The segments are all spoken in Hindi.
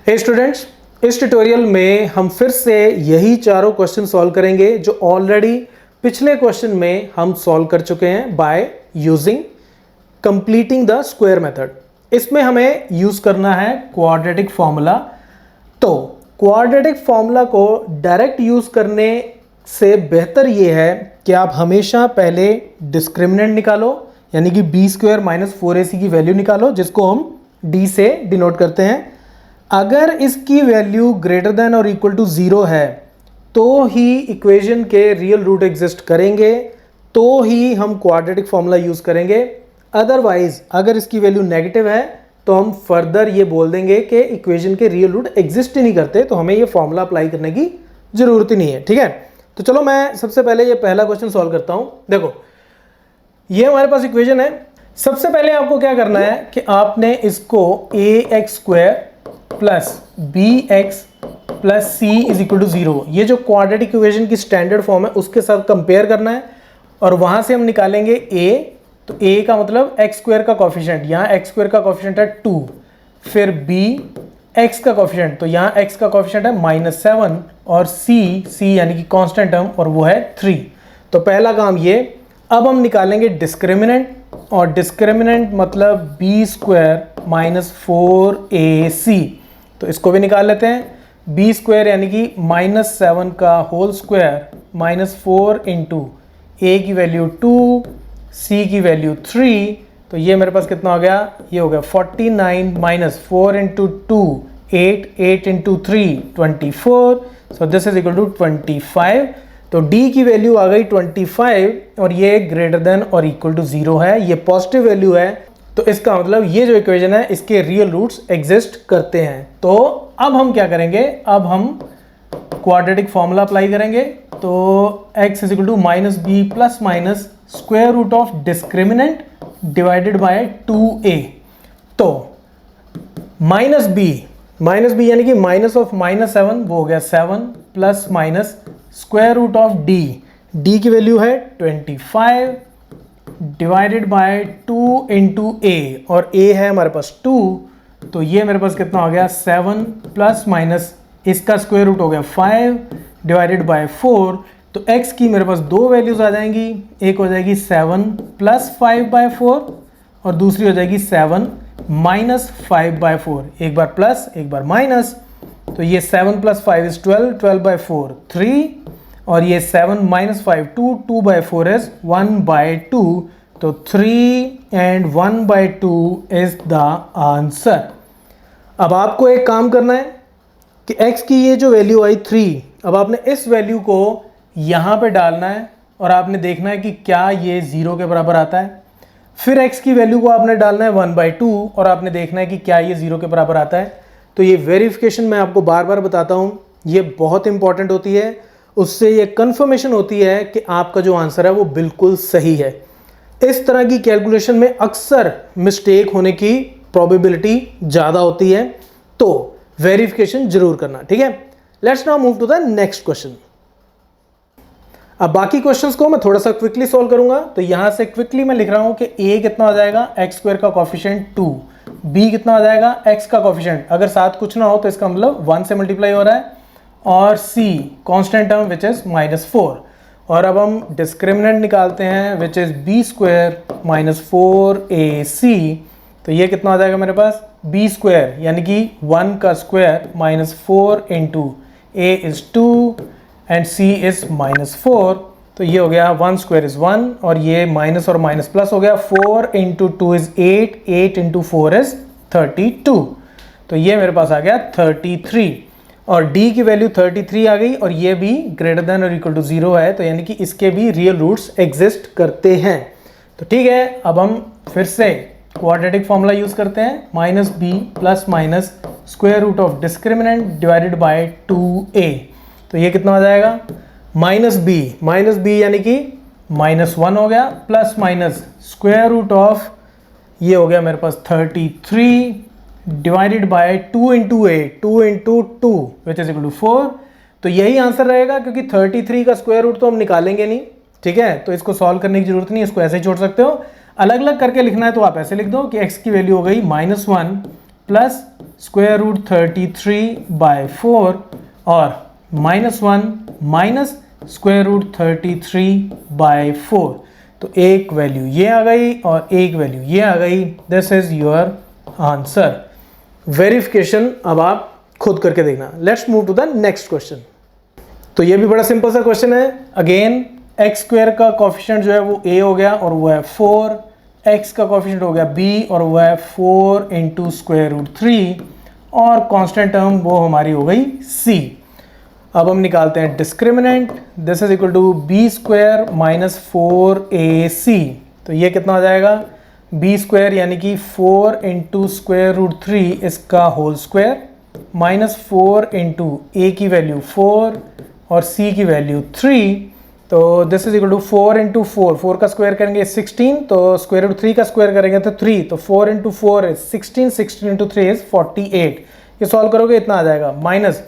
हे स्टूडेंट्स, इस ट्यूटोरियल में हम फिर से यही चारों क्वेश्चन सॉल्व करेंगे जो ऑलरेडी पिछले क्वेश्चन में हम सॉल्व कर चुके हैं by using completing the square method. इसमें हमें यूज करना है क्वाड्रेटिक फॉर्मूला। तो क्वाड्रेटिक फॉर्मूला को डायरेक्ट यूज करने से बेहतर ये है कि आप हमेशा पहले डिस्क्रिमिनेंट निकालो, यानी कि बी स्क्वायर माइनस 4ac की वैल्यू निकालो, जिसको हम d से डिनोट करते हैं। अगर इसकी वैल्यू ग्रेटर देन और इक्वल टू 0 है तो ही इक्वेशन के रियल रूट एग्जिस्ट करेंगे, तो ही हम क्वाड्रेटिक फॉर्मूला यूज करेंगे। अदरवाइज अगर इसकी वैल्यू नेगेटिव है तो हम फर्दर ये बोल देंगे कि इक्वेशन के रियल रूट एग्जिस्ट ही नहीं करते, तो हमें ये फॉर्मूला अप्लाई करने की जरूरत ही नहीं है। ठीक है, तो चलो मैं सबसे पहले ये पहला क्वेश्चन सॉल्व करता हूं। देखो, ये हमारे पास इक्वेशन है। सबसे पहले आपको क्या करना है कि आपने इसको ax square plus bx plus c is equal to 0, ये जो क्वाड्रेटिक इक्वेशन की स्टैंडर्ड फॉर्म है उसके साथ कंपेयर करना है, और वहां से हम निकालेंगे a। तो a का मतलब x स्क्वायर का कोफिशिएंट, यहाँ x स्क्वायर का कोफिशिएंट है 2, फिर b x का कोफिशिएंट, तो यहाँ x का कोफिशिएंट है -7, और c यानी कि कांस्टेंट टर्म, और वो है 3। तो पहला काम ये। अब हम निकालेंगे डिस्क्रिमिनेंट, और डिस्क्रिमिनेंट मतलब b स्क्वायर माइनस 4ac, तो इसको भी निकाल लेते हैं। b स्क्वायर यानी कि -7 का whole square minus 4 into a की वैल्यू 2, c की वैल्यू 3, तो ये मेरे पास कितना हो गया, ये हो गया 49 minus 4 into 2 8, 8 into 3 24, so this is equal to 25। तो d की वैल्यू आ गई 25, और ये ग्रेटर देन और इक्वल टू 0 है, ये पॉजिटिव वैल्यू है, तो इसका मतलब ये जो इक्वेशन है इसके रियल रूट्स एग्जिस्ट करते हैं। तो अब हम क्या करेंगे, अब हम क्वाड्रेटिक फॉर्मूला अप्लाई करेंगे। तो x is equal to minus b plus minus square root of discriminant divided by 2a। तो माइनस बी यानी कि माइनस ऑफ -7, वो हो गया 7, plus minus square root of d की वैल्यू है 25 डिवाइडेड बाय 2 इंटू a, और a है हमारे पास 2, तो ये मेरे पास कितना हो गया 7 प्लस माइनस इसका स्क्वायर रूट हो गया 5 डिवाइडेड बाय 4। तो x की मेरे पास दो वैल्यूज आ जाएंगी, एक हो जाएगी 7 प्लस 5/4, और दूसरी हो जाएगी 7 माइनस 5/4, एक बार प्लस एक बार माइनस। तो ये 7 प्लस 5 इज 12, 12/4 3, और ये 7 माइनस 5 2, 2/4 इज 1/2, तो 3 एंड 1/2 इज द आंसर। अब आपको एक काम करना है कि x की ये जो वैल्यू आई 3, अब आपने इस वैल्यू को यहाँ पे डालना है, और आपने देखना है कि क्या ये 0 के बराबर आता है। फिर x की वैल्यू को आपने डालना है 1/2, और आपने देखना है कि क्या ये 0 के बराबर आता है। तो ये वेरिफिकेशन मैं आपको बार बार बताता हूँ, ये बहुत इंपॉर्टेंट होती है, उससे ये कंफर्मेशन होती है कि आपका जो आंसर है वो बिल्कुल सही है। इस तरह की कैलकुलेशन में अक्सर मिस्टेक होने की प्रोबेबिलिटी ज़्यादा होती है, तो वेरिफिकेशन जरूर करना। ठीक है, let's now move to the next question. अब बाकी क्वेश्चंस को मैं थोड़ा सा क्विकली सॉल्व करूंगा। तो यहां से क्विकली मैं लिख रहा हूं कि a कितना हो जाएगा, x स्क्वायर का कोफिशिएंट 2, b कितना हो जाएगा, x का कोफिशिएंट, अगर साथ कुछ ना हो तो इसका मतलब 1 से मल्टीप्लाई हो रहा है, और c constant term which is -4। और अब हम डिस्क्रिमिनेंट निकालते हैं which is b square minus 4ac। तो ये कितना हो जाएगा मेरे पास, b स्क्वायर यानी कि 1 का square minus 4 into a is 2 and c is -4, तो ये हो गया 1 स्क्वायर इज 1, और ये माइनस और माइनस प्लस हो गया, 4 इंटू 2 इज 8, 8 इंटू 4 इज 32, तो ये मेरे पास आ गया 33, और d की वैल्यू 33 आ गई, और ये भी ग्रेटर देन और इक्वल टू 0 है, तो यानी कि इसके भी रियल रूट्स एग्जिस्ट करते हैं। तो ठीक है, अब हम फिर से क्वाड्रेटिक फॉर्मूला यूज करते हैं, minus b plus minus square root of discriminant divided by 2a। तो ये कितना हो जाएगा, माइनस बी यानी कि -1 हो गया, plus minus square root of ये हो गया मेरे पास 33 divided by 2 into 2 which is equal to 4। तो यही आंसर रहेगा, क्योंकि 33 का स्क्वायर रूट तो हम निकालेंगे नहीं। ठीक है, तो इसको सॉल्व करने की जरूरत नहीं, इसको ऐसे ही छोड़ सकते हो। अलग अलग करके लिखना है तो आप ऐसे लिख दो कि x की वैल्यू हो गई -1 प्लस स्क्वायर रूट 33/4 और -1 माइनस स्क्वायर रूट 33/4। तो एक वैल्यू ये आ गई और एक वैल्यू ये आ गई। This is your answer. Verification अब आप खुद करके देखना। Let's move to the next question. तो ये भी बड़ा सिंपल सा क्वेश्चन है। अगेन एक्स स्क्वायर का कोफिशिएंट जो है वो a हो गया और वो है 4, x का कोफिशिएंट हो गया b और वो है 4 इंटू स्क्वायर रूट 3 और कांस्टेंट टर्म वो हमारी हो गई c। अब हम निकालते हैं discriminant. This is equal to b square minus 4ac। तो ये कितना हो जाएगा, बी स्क्वायर यानी कि 4 इंटू स्क्वायर रूट 3 इसका whole square minus 4 into a की वैल्यू 4 और c की वैल्यू 3। तो this is equal to 4 into 4 का स्क्वायर करेंगे 16, तो स्क्वायर रूट 3 का स्क्वायर करेंगे तो 3, तो 4 इंटू 4 इज 16, 16 इंटू 3 इज 48। ये सॉल्व करोगे इतना आ जाएगा, माइनस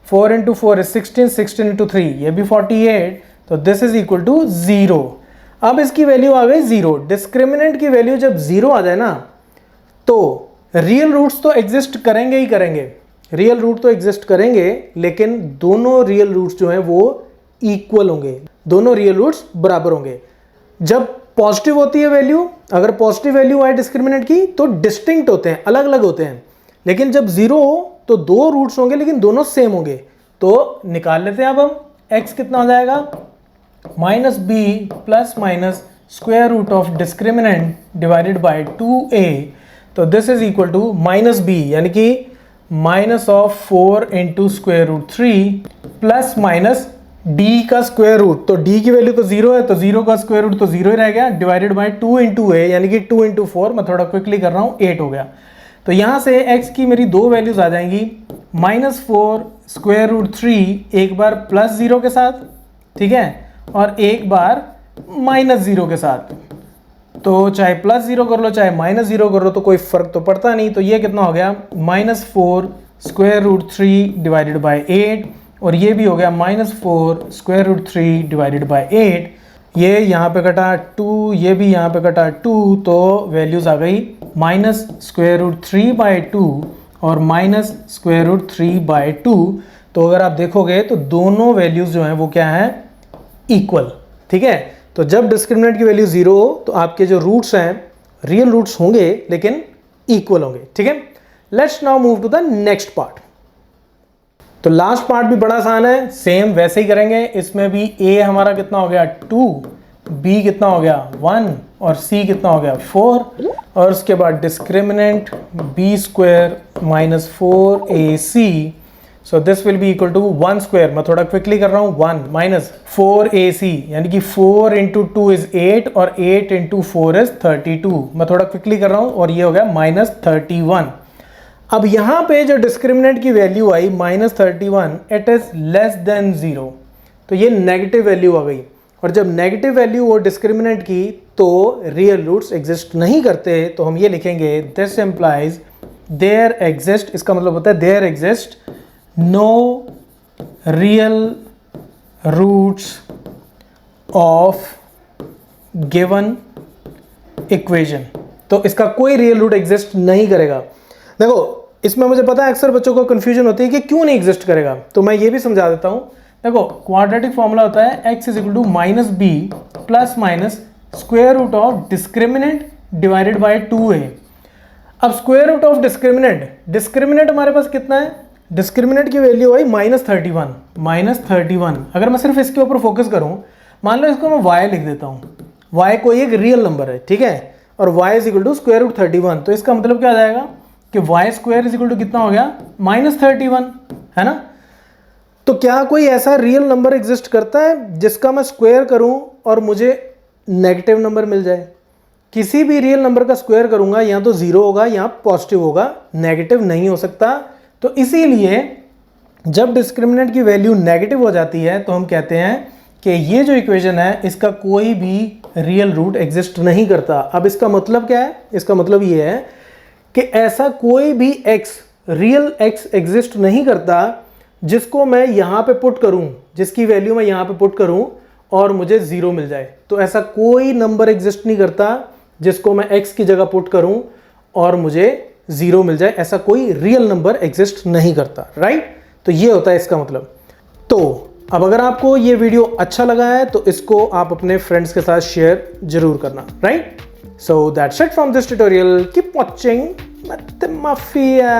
4 इंटू 4 इज 16, 16 इंटू 3 ये भी 48। तो दिस इज इक्वल टू 0। अब इसकी वैल्यू आ गई 0। डिस्क्रिमिनेंट की वैल्यू जब 0 आ जाए ना तो रियल रूट्स तो एग्जिस्ट करेंगे ही करेंगे, रियल रूट तो एग्जिस्ट करेंगे, लेकिन दोनों रियल रूट्स जो हैं वो इक्वल होंगे, दोनों रियल रूट्स बराबर होंगे। जब पॉजिटिव होती है वैल्यू, अगर पॉजिटिव वैल्यू आए डिस्क्रिमिनेंट की तो डिस्टिंक्ट होते हैं, अलग अलग होते हैं। लेकिन जब 0 हो तो दो रूट्स होंगे लेकिन दोनों सेम होंगे। तो निकाल लेते हैं अब हम x कितना हो जाएगा, minus b plus minus square root of discriminant divided by 2a। तो this is equal to minus b यानी कि minus of 4 into square root 3 plus minus d का स्क्वायर रूट। तो d की वैल्यू तो 0 है तो 0 का स्क्वायर रूट तो 0 ही रह गया, डिवाइडेड बाय 2 इंटू a यानी कि 2 इंटू 4, मैं थोड़ा क्विकली कर रहा हूँ, 8 हो गया। तो यहाँ से x की मेरी दो वैल्यूज आ जाएंगी, -4 स्क्वायर रूट 3 एक बार प्लस 0 के साथ, ठीक है, और एक बार -0 के साथ। तो चाहे प्लस 0 कर लो चाहे -0 कर लो तो कोई फर्क तो पड़ता नहीं। तो ये कितना हो गया, -4 स्क्वायर रूट 3 डिवाइडेड बाय 8 और ये भी हो गया -4 स्क्वायर रूट 3 डिवाइडेड बाय 8। ये यहाँ पे कटा 2, ये भी यहाँ पे कटा 2, तो वैल्यूज आ गई माइनस स्क्वायर रूट 3/2 और माइनस स्क्वायर रूट 3/2। तो अगर आप देखोगे तो दोनों वैल्यूज जो हैं वो क्या है, इक्वल, ठीक है। तो जब डिस्क्रिमिनेंट की वैल्यू 0 हो तो आपके जो रूट्स हैं रियल रूट्स होंगे लेकिन इक्वल होंगे, ठीक है। Let's now move to the next part. तो लास्ट पार्ट भी बड़ा आसान है, सेम वैसे ही करेंगे। इसमें भी a हमारा कितना हो गया 2, b कितना हो गया 1 और c कितना हो गया 4 और उसके बाद discriminant b square minus 4ac। So this will be equal to 1 square, मैं थोड़ा क्विकली कर रहा हूँ, 1 माइनस 4ac यानी कि 4 इंटू 2 इज 8 और 8 इंटू 4 इज 32। मैं थोड़ा क्विकली कर रहा हूँ और ये हो गया -31। अब यहाँ पे जो डिस्क्रिमिनेंट की value I -31, it is less than 0, तो ये नेगेटिव वैल्यू आ गई। और जब नेगेटिव वैल्यू हो डिस्क्रिमिनेंट की तो रियल रूट्स एग्जिस्ट नहीं करते। तो हम ये लिखेंगे दिस इम्प्लाइज देयर एग्जिस्ट, इसका मतलब होता है there exist no real roots of given equation. तो इसका कोई रियल रूट एग्जिस्ट नहीं करेगा। देखो इसमें मुझे पता है अक्सर बच्चों को कंफ्यूजन होती है कि क्यों नहीं एग्जिस्ट करेगा, तो मैं ये भी समझा देता हूँ। देखो क्वाड्रेटिक फॉर्मूला होता है x is equal to minus b plus minus square root of discriminant divided by 2a। अब स्क्वायर रूट ऑफ डिस्क्रिमिनेंट हमारे पास कितना है, डिस्क्रिमिनेंट की वैल्यू आई -31। अगर मैं सिर्फ इसके ऊपर फोकस करूँ, मान लो इसको मैं y लिख देता हूँ, y कोई एक रियल नंबर है, ठीक है, और y is equal to square root 31। तो इसका मतलब क्या आ जाएगा कि y square is equal to कितना हो गया -31, है ना। तो क्या कोई ऐसा रियल नंबर एग्जिस्ट करता है जिसका मैं स्क्वायर करूं और मुझे नेगेटिव नंबर मिल जाए? किसी भी रियल नंबर का स्क्वायर करूंगा या तो 0 होगा या पॉजिटिव होगा, नेगेटिव नहीं हो सकता। तो इसीलिए जब डिस्क्रिमिनेंट की वैल्यू नेगेटिव हो जाती है तो हम कहते हैं कि ये जो इक्वेशन है इसका कोई भी रियल रूट एग्जिस्ट नहीं करता। अब इसका मतलब क्या है, इसका मतलब ये है कि ऐसा कोई भी रियल x एग्जिस्ट नहीं करता जिसको मैं यहाँ पे पुट करूँ, जिसकी वैल्यू मैं यहाँ पे पुट करूँ और मुझे 0 मिल जाए। तो ऐसा कोई नंबर एग्जिस्ट नहीं करता जिसको मैं x की जगह पुट करूँ और मुझे जीरो मिल जाए, ऐसा कोई रियल नंबर एग्जिस्ट नहीं करता, राइट? तो ये होता है इसका मतलब। तो अब अगर आपको ये वीडियो अच्छा लगा है तो इसको आप अपने फ्रेंड्स के साथ शेयर जरूर करना, right? So that's it from this tutorial, keep watching मैथमाफिया।